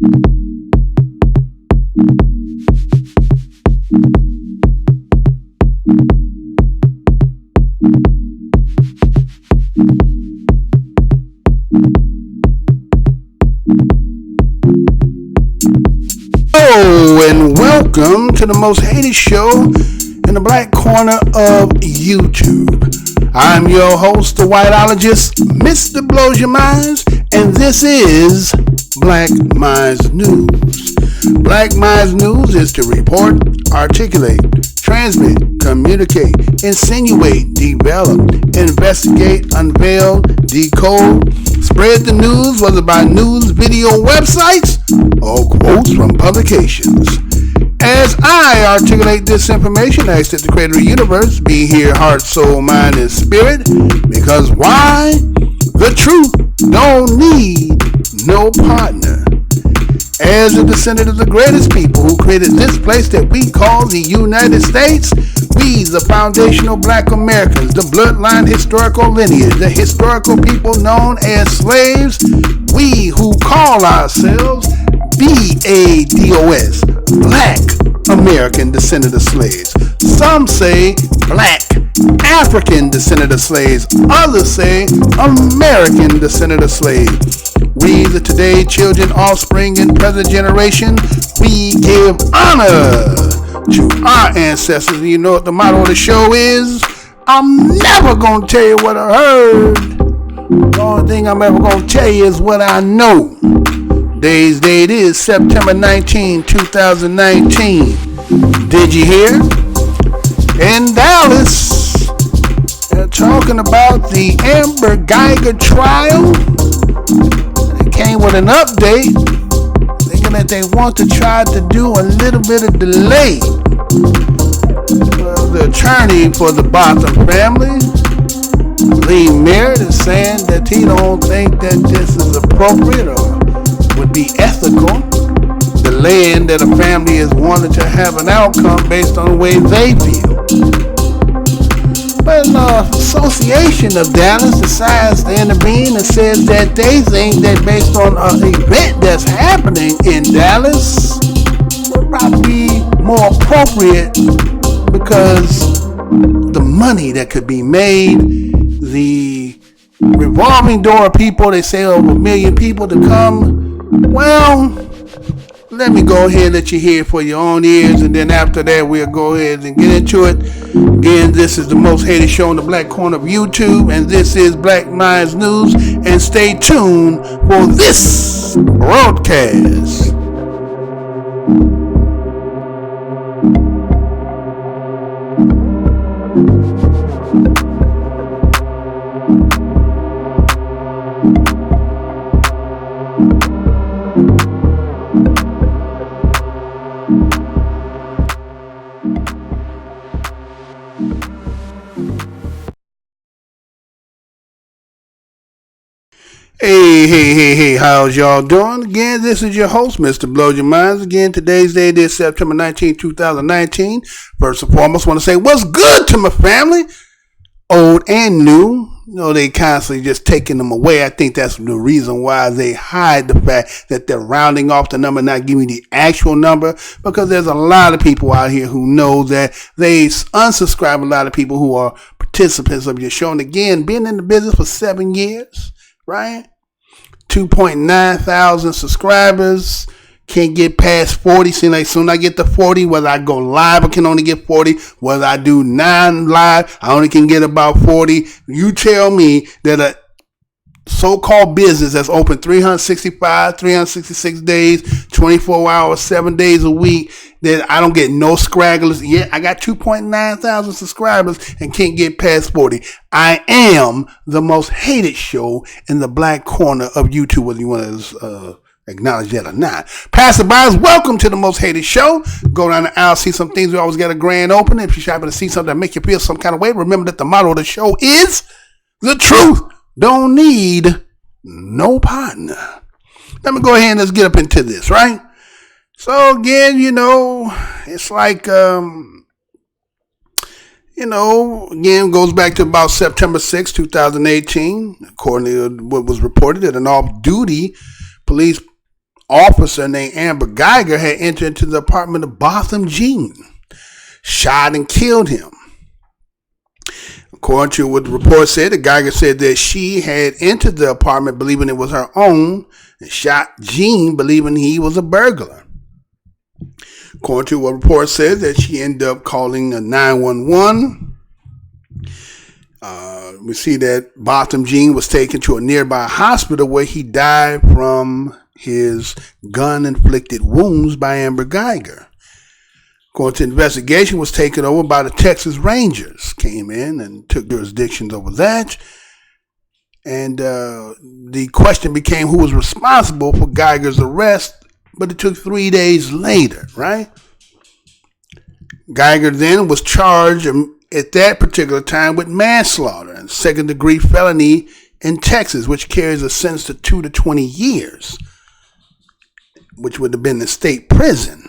Hello and welcome to the most hated show in the black corner of YouTube. I'm your host, the whiteologist, Mr. Blows Your Minds, and this is Black Minds News. Black Minds News is to report, articulate, transmit, communicate, insinuate, develop, investigate, unveil, decode, spread the news, whether by news, video, websites, or quotes from publications. As I articulate this information, I ask that the creator of the universe be here, heart, soul, mind, and spirit. Because why? The truth don't need no partner. As a descendant of the greatest people who created this place that we call the United States, we, the foundational black Americans, the bloodline historical lineage, the historical people known as slaves, we who call ourselves BADOS, Black American Descendant of Slaves. Some say Black African Descendant of Slaves. Others say American Descendant of Slaves. We, the today children, offspring, and present generation, we give honor to our ancestors. And you know what the motto of the show is? I'm never going to tell you what I heard. The only thing I'm ever going to tell you is what I know. Today's date is September 19, 2019. Did you hear? In Dallas, they're talking about the Guyger trial. They came with an update, thinking that they want to try to do a little bit of delay. The attorney for the Botham family, Lee Merritt, is saying that he don't think that this is appropriate or would be ethical, delaying that a family is wanted to have an outcome based on the way they feel. But the Association of Dallas decides to intervene and says that they think that based on an event that's happening in Dallas, it would probably be more appropriate because the money that could be made, the revolving door of people, they say over 1 million people to come. Well, let me go ahead and let you hear it for your own ears, and then after that we'll go ahead and get into it. Again, this is the most hated show in the black corner of YouTube, and this is Black Minds News, and stay tuned for this broadcast. Hey, how's y'all doing? Again, this is your host, Mr. Blows Your Minds. Again, today's date is September 19, 2019. First and foremost, I want to say what's good to my family, old and new. You know, they constantly just taking them away. I think that's the reason why they hide the fact that they're rounding off the number, not giving the actual number, because there's a lot of people out here who know that they unsubscribe a lot of people who are participants of your show. And again, being in the business for 7 years, right? 2.9 thousand subscribers, can't get past 40. Seems like soon I get to 40, whether I go live I can only get 40, whether I do 9 live I only can get about 40. You tell me that a so-called business that's open 366 days, 24 hours, 7 days a week, that I don't get no scragglers. Yeah, I got 2.9 thousand subscribers and can't get past 40. I am the most hated show in the black corner of YouTube, whether you want to acknowledge that or not. Passerbys, welcome to the most hated show. Go down the aisle, see some things. We always got a grand opening. If you're happy to see something that make you feel some kind of way, remember that the motto of the show is the truth don't need no partner. Let me go ahead and let's get up into this, right? So again, you know, it's like, again, goes back to about September 6, 2018, according to what was reported that an off-duty police officer named Amber Guyger had entered into the apartment of Botham Jean, shot and killed him. According to what the report said, the Geiger said that she had entered the apartment believing it was her own and shot Jean believing he was a burglar. According to what the report said, that she ended up calling 911. We see that Botham Jean was taken to a nearby hospital where he died from his gun-inflicted wounds by Amber Guyger. According to the investigation, was taken over by the Texas Rangers, came in and took jurisdictions over that. And the question became who was responsible for Geiger's arrest, but it took 3 days later, right? Geiger then was charged at that particular time with manslaughter and second-degree felony in Texas, which carries a sentence to 2 to 20 years, which would have been the state prison.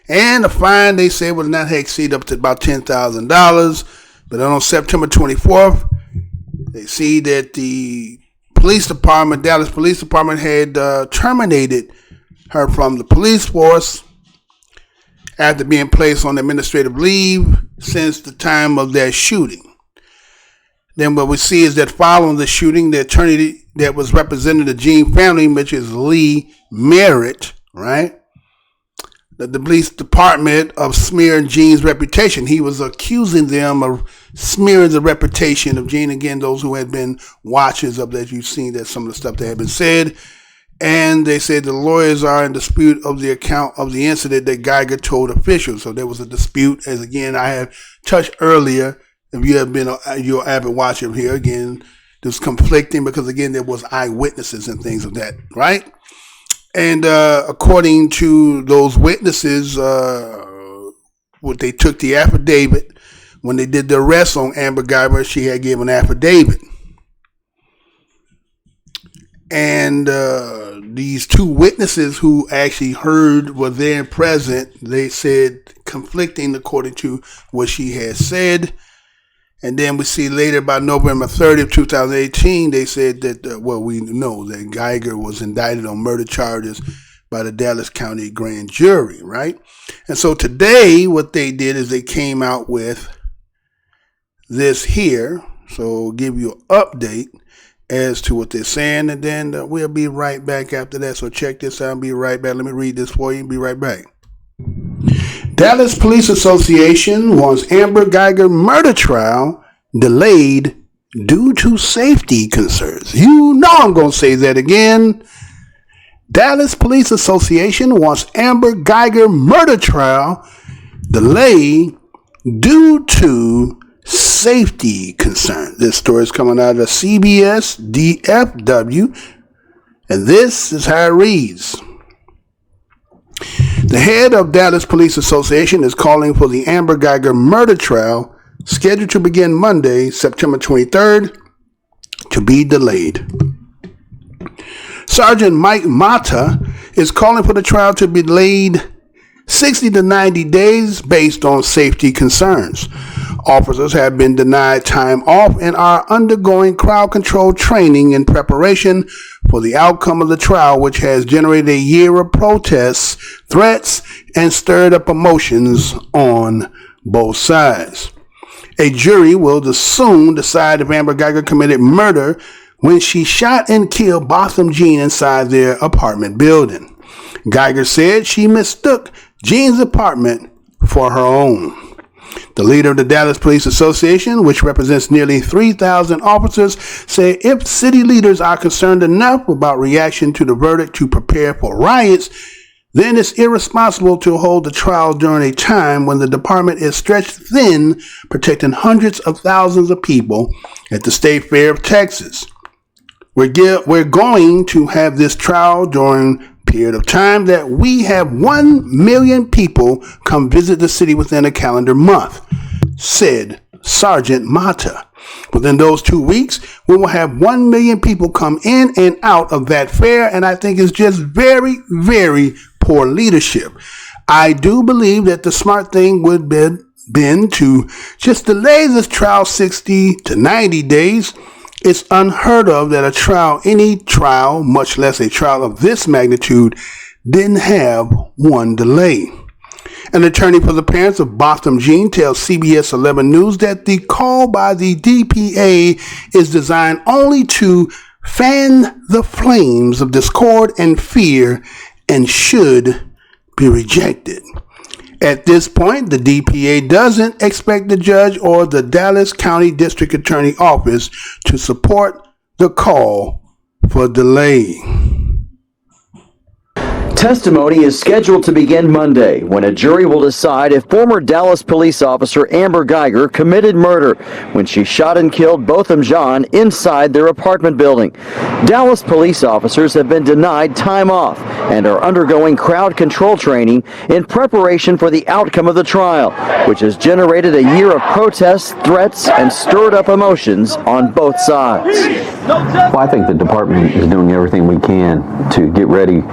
And the fine, they said, would not exceed up to about $10,000. But on September 24th, they see that the police department, Dallas Police Department, had terminated her from the police force after being placed on administrative leave since the time of that shooting. Then what we see is that following the shooting, the attorney that was representing the Jean family, which is Lee Merritt, right? The police department of smearing Jean's reputation. He was accusing them of smearing the reputation of Jean. Again, those who had been watchers of that, you've seen that some of the stuff that had been said. And they said the lawyers are in dispute of the account of the incident that Geiger told officials. So there was a dispute, as again I have touched earlier. If you have been your avid watcher here, again, there's conflicting because again there was eyewitnesses and things of that, right? And according to those witnesses, what they took the affidavit when they did the arrest on Amber Guyger, she had given an affidavit. And these two witnesses who actually heard were there and present. They said conflicting according to what she had said. And then we see later by November 30th, 2018, they said that, we know that Geiger was indicted on murder charges by the Dallas County Grand Jury, right? And so today what they did is they came out with this here. So I'll give you an update as to what they're saying, and then we'll be right back after that. So check this out. I'll be right back. Let me read this for you and be right back. Dallas Police Association wants Amber Guyger murder trial delayed due to safety concerns. You know I'm going to say that again. Dallas Police Association wants Amber Guyger murder trial delayed due to safety concerns. This story is coming out of CBS DFW, and this is how it reads. The head of Dallas Police Association is calling for the Amber Guyger murder trial, scheduled to begin Monday, September 23rd, to be delayed. Sergeant Mike Mata is calling for the trial to be delayed 60 to 90 days based on safety concerns. Officers have been denied time off and are undergoing crowd control training in preparation for the outcome of the trial, which has generated a year of protests, threats, and stirred up emotions on both sides. A jury will soon decide if Amber Guyger committed murder when she shot and killed Botham Jean inside their apartment building. Geiger said she mistook Jean's apartment for her own. The leader of the Dallas Police Association, which represents nearly 3,000 officers, said if city leaders are concerned enough about reaction to the verdict to prepare for riots, then it's irresponsible to hold the trial during a time when the department is stretched thin, protecting hundreds of thousands of people at the State Fair of Texas. We're going to have this trial during period of time that we have 1 million people come visit the city within a calendar month, said Sergeant Mata. Within those 2 weeks, we will have 1 million people come in and out of that fair, and I think it's just very, very poor leadership. I do believe that the smart thing would been to just delay this trial 60 to 90 days It's unheard of that any trial, much less a trial of this magnitude, didn't have one delay. An attorney for the parents of Botham Jean tells CBS 11 News that the call by the DPA is designed only to fan the flames of discord and fear and should be rejected. At this point, the DPA doesn't expect the judge or the Dallas County District Attorney Office to support the call for delay. Testimony is scheduled to begin Monday when a jury will decide if former Dallas police officer Amber Guyger committed murder when she shot and killed Botham Jean inside their apartment building. Dallas police officers have been denied time off and are undergoing crowd control training in preparation for the outcome of the trial, which has generated a year of protests, threats, and stirred up emotions on both sides. Well, I think the department is doing everything we can to get ready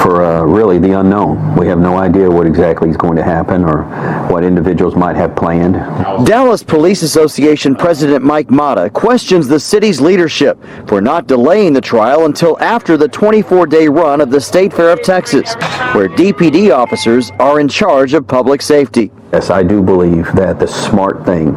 for really the unknown. We have no idea what exactly is going to happen or what individuals might have planned. Dallas Police Association President Mike Mata questions the city's leadership for not delaying the trial until after the 24-day run of the State Fair of Texas, where DPD officers are in charge of public safety. Yes, I do believe that the smart thing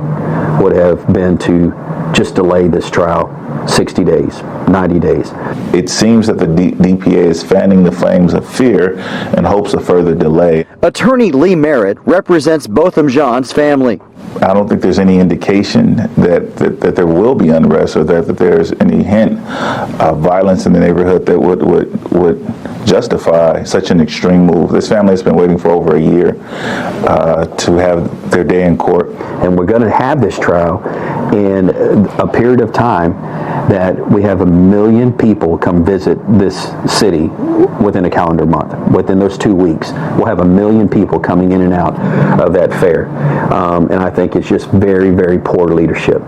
would have been to just delay this trial 60 days, 90 days. It seems that the DPA is fanning the flames of fear in hopes of further delay. Attorney Lee Merritt represents Botham Jean's family. I don't think there's any indication that there will be unrest or that there's any hint of violence in the neighborhood that would justify such an extreme move. This family has been waiting for over a year to have their day in court. And we're going to have this trial in a period of time that we have 1 million people come visit this city within a calendar month. Within those 2 weeks, we'll have 1 million people coming in and out of that fair. And I think it's just very, very poor leadership.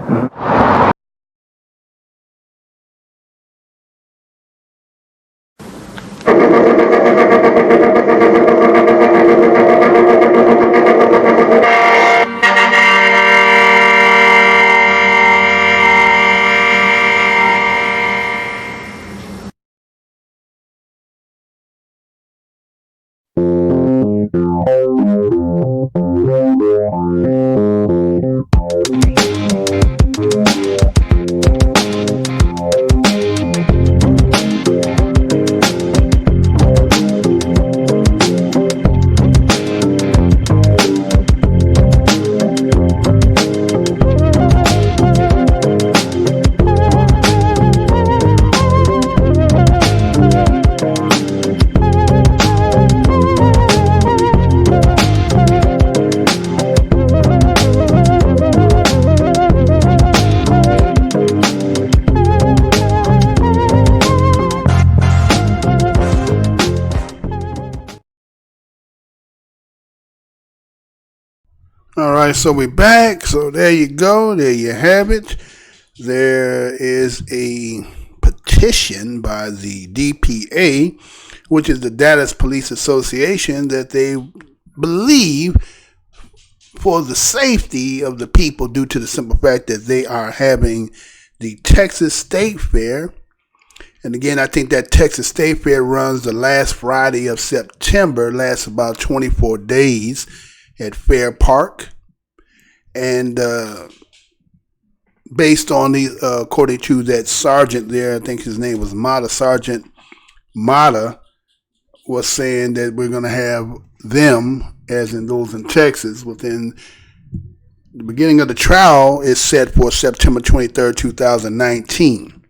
All right, so we're back. So there you go. There you have it. There is a petition by the DPA, which is the Dallas Police Association, that they believe for the safety of the people due to the simple fact that they are having the Texas State Fair. And again, I think that Texas State Fair runs the last Friday of September, lasts about 24 days at Fair Park. And based on the, according to that sergeant there, I think his name was Mata, Sergeant Mata was saying that we're going to have them, as in those in Texas, within the beginning of the trial is set for September 23rd, 2019.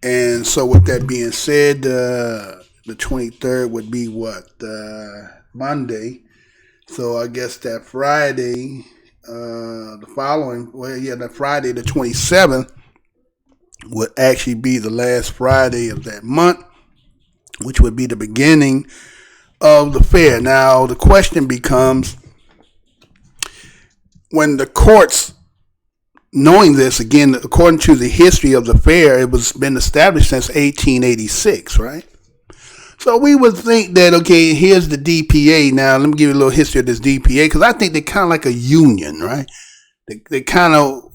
And so with that being said, the 23rd would be what? Monday. So I guess that Friday, that Friday the 27th would actually be the last Friday of that month, which would be the beginning of the fair. Now, the question becomes, when the courts, knowing this, again, according to the history of the fair, it was been established since 1886, right? So we would think that, okay, here's the DPA. Now, let me give you a little history of this DPA, because I think they're kind of like a union, right? They kind of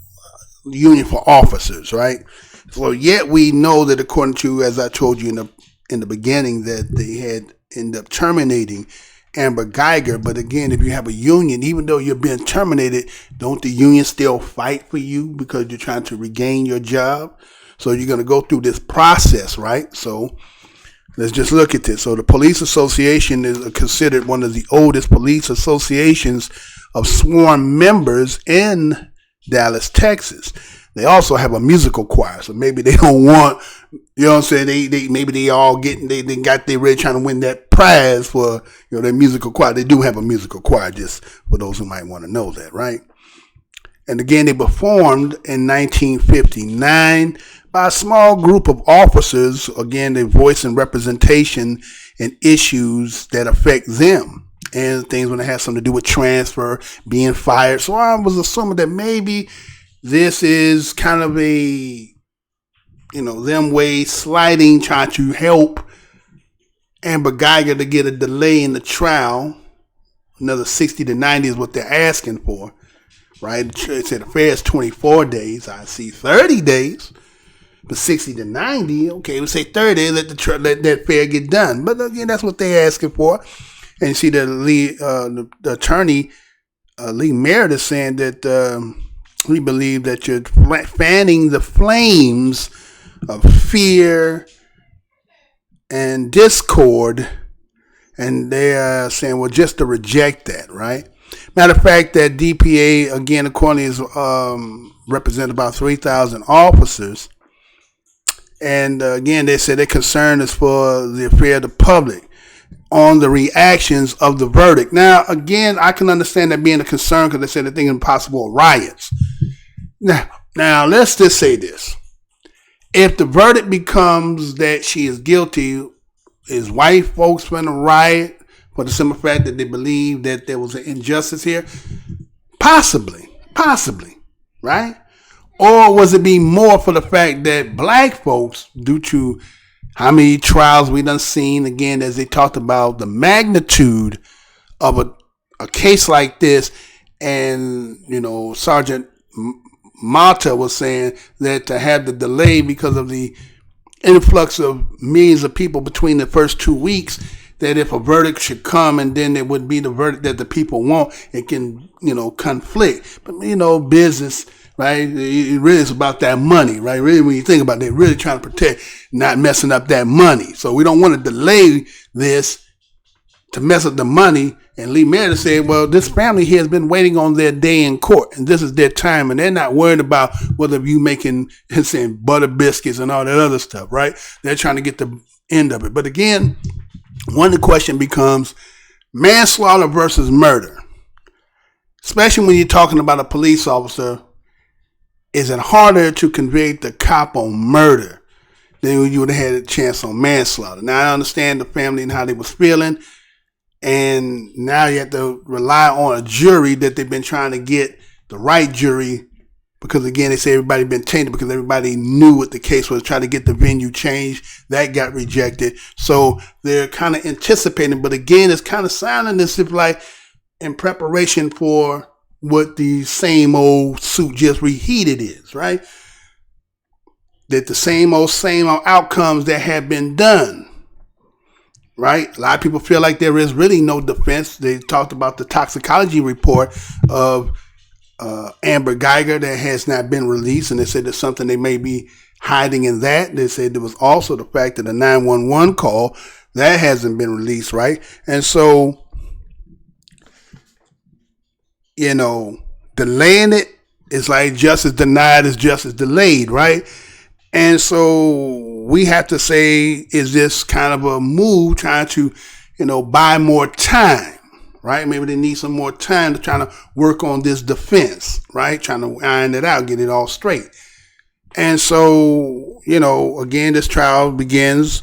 union for officers, right? So yet we know that according to, as I told you in the beginning, that they had ended up terminating Amber Guyger. But again, if you have a union, even though you're being terminated, don't the union still fight for you because you're trying to regain your job? So you're going to go through this process, right? So let's just look at this. So the police association is considered one of the oldest police associations of sworn members in Dallas, Texas. They also have a musical choir, so maybe they don't want, you know what I'm saying, maybe they all getting, they got their ready trying to win that prize for, their musical choir. They do have a musical choir, just for those who might want to know that, right? And again, they performed in 1959 by a small group of officers. Again, they voice and representation in issues that affect them and things when it has something to do with transfer, being fired. So I was assuming that maybe this is kind of a, them way sliding, trying to help Amber Guyger to get a delay in the trial. Another 60 to 90 is what they're asking for, right? It said the fair is 24 days. I see 30 days, but 60 to 90, okay, we'll say 30, let that fair get done. But again, that's what they're asking for. And you see the attorney, Lee Merritt, is saying that we believe that you're fanning the flames of fear and discord, and they are saying, well, just to reject that, right? Matter of fact, that DPA, again, according is represent about 3,000 officers, and again, they said their concern is for the affair of the public on the reactions of the verdict. Now, again, I can understand that being a concern because they said they're thinking possible riots. Now, let's just say this. If the verdict becomes that she is guilty, is white folks going to riot for the simple fact that they believe that there was an injustice here? Possibly, right? Or was it be more for the fact that black folks, due to how many trials we done seen, again, as they talked about the magnitude of a case like this, and, Sergeant Mata was saying that to have the delay because of the influx of millions of people between the first 2 weeks, that if a verdict should come and then it would be the verdict that the people want, it can, conflict. But, business, right? It really is about that money, right? Really, when you think about it, they're really trying to protect not messing up that money. So we don't want to delay this to mess up the money. And Lee Merritt said, well, this family here has been waiting on their day in court, and this is their time, and they're not worried about whether you making, saying butter biscuits and all that other stuff, right? They're trying to get the end of it. But again, one of the question becomes manslaughter versus murder, especially when you're talking about a police officer. Is it harder to convict the cop on murder than you would have had a chance on manslaughter? Now, I understand the family and how they was feeling, and now you have to rely on a jury that they've been trying to get the right jury, because again, they say everybody been tainted because everybody knew what the case was, trying to get the venue changed. That got rejected. So they're kind of anticipating, but again, it's kind of sounding as if like in preparation for what the same old suit just reheated is, right? That the same old outcomes that have been done, right? A lot of people feel like there is really no defense. They talked about the toxicology report of Amber Guyger that has not been released, and they said there's something they may be hiding in that. They said there was also the fact that the 911 call that hasn't been released, right? And so, delaying it is like justice denied is justice delayed, right? And so we have to say, is this kind of a move trying to, buy more time, right? Maybe they need some more time to try to work on this defense, right? Trying to iron it out, get it all straight. And so, again, this trial begins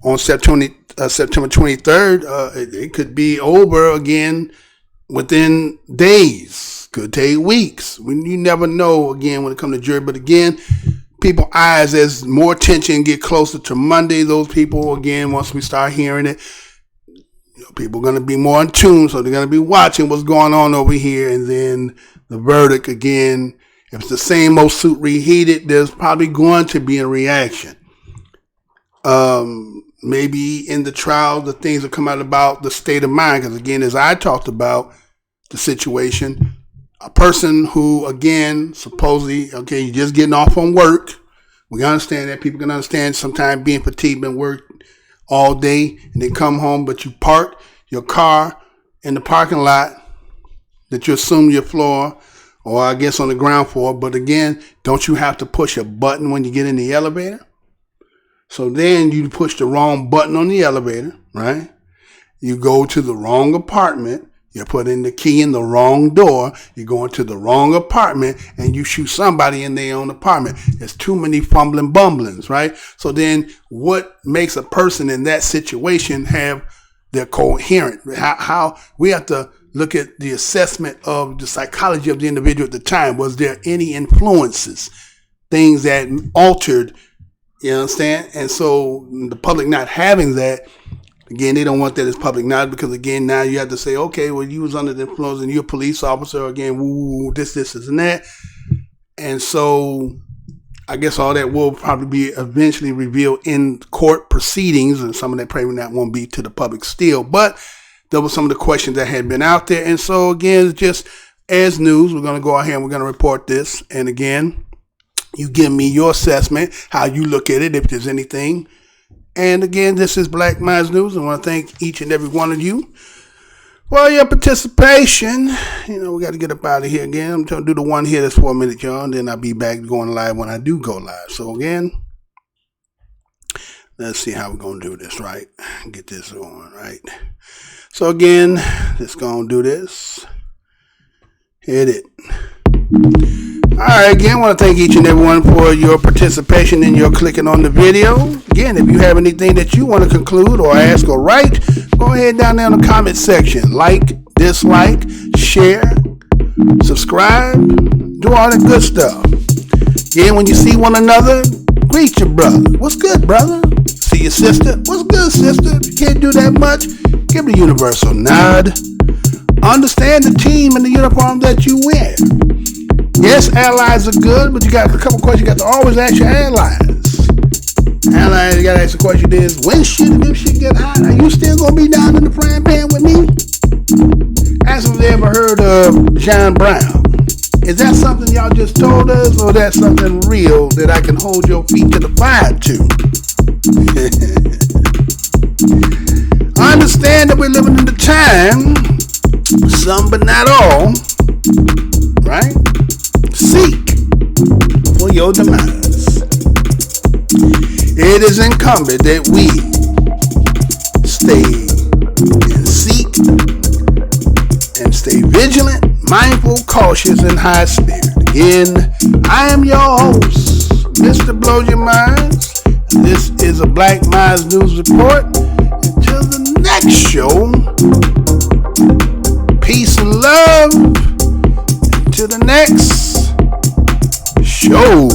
on September 23rd. It could be over again within days, could take weeks. You never know, again, when it comes to jury. But again, people's eyes, as more tension get closer to Monday, those people, again, once we start hearing it, people are going to be more in tune, so they're going to be watching what's going on over here. And then the verdict, again, If it's the same old suit reheated, there's probably going to be a reaction. Maybe in the trial, the things that come out about the state of mind. Because again, as I talked about the situation, a person who, again, supposedly, okay, you're just getting off on work. We understand that. People can understand sometimes being fatigued and work all day and then come home, but you park your car in the parking lot that you assume your floor, or I guess on the ground floor. But again, don't you have to push a button when you get in the elevator? So then you push the wrong button on the elevator, right? You go to the wrong apartment. You put in the key in the wrong door. You go into the wrong apartment and you shoot somebody in their own apartment. There's too many fumbling bumblings, right? So then what makes a person in that situation have their coherent? How we have to look at the assessment of the psychology of the individual at the time. Was there any influences, things that altered, you understand? And so the public not having that, again, they don't want that as public knowledge, because again, now you have to say, okay, well, you was under the influence and you're a police officer, again, woo, this, and that. And so I guess all that will probably be eventually revealed in court proceedings, and some of that probably not won't be to the public still. But there were some of the questions that had been out there. And so again, just as news, we're going to go ahead and we're going to report this. And again, you give me your assessment, how you look at it, if there's anything. And again, this is Black Minds News. I want to thank each and every one of you for your participation. You know, we got to get up out of here again. I'm trying to do the one here that's 4 minutes, y'all. And then I'll be back going live when I do go live. So again, let's see how we're going to do this, right? Get this going, right? So again, let's go and do this. Hit it. All right, again, I want to thank each and everyone for your participation and your clicking on the video. Again, if you have anything that you want to conclude or ask or write, go ahead down there in the comment section. Like, dislike, share, subscribe, do all that good stuff. Again, when you see one another, greet your brother. What's good, brother? See your sister? What's good, sister? If you can't do that much, give the universal nod. Understand the team and the uniform that you wear. Yes, allies are good, but you got a couple questions you got to always ask your allies. Allies, you got to ask the question is, when shit and if shit get hot, are you still going to be down in the frying pan with me? Ask them if they ever heard of John Brown. Is that something y'all just told us, or that's something real that I can hold your feet to the fire to? I understand that we're living in the time, some but not all, right? Seek for your demise. It is incumbent that we stay and seek and stay vigilant, mindful, cautious, and high spirit. Again, I am your host, Mr. Blow Your Minds. This is a Black Minds News Report. Until the next show, peace and love. Until the next show.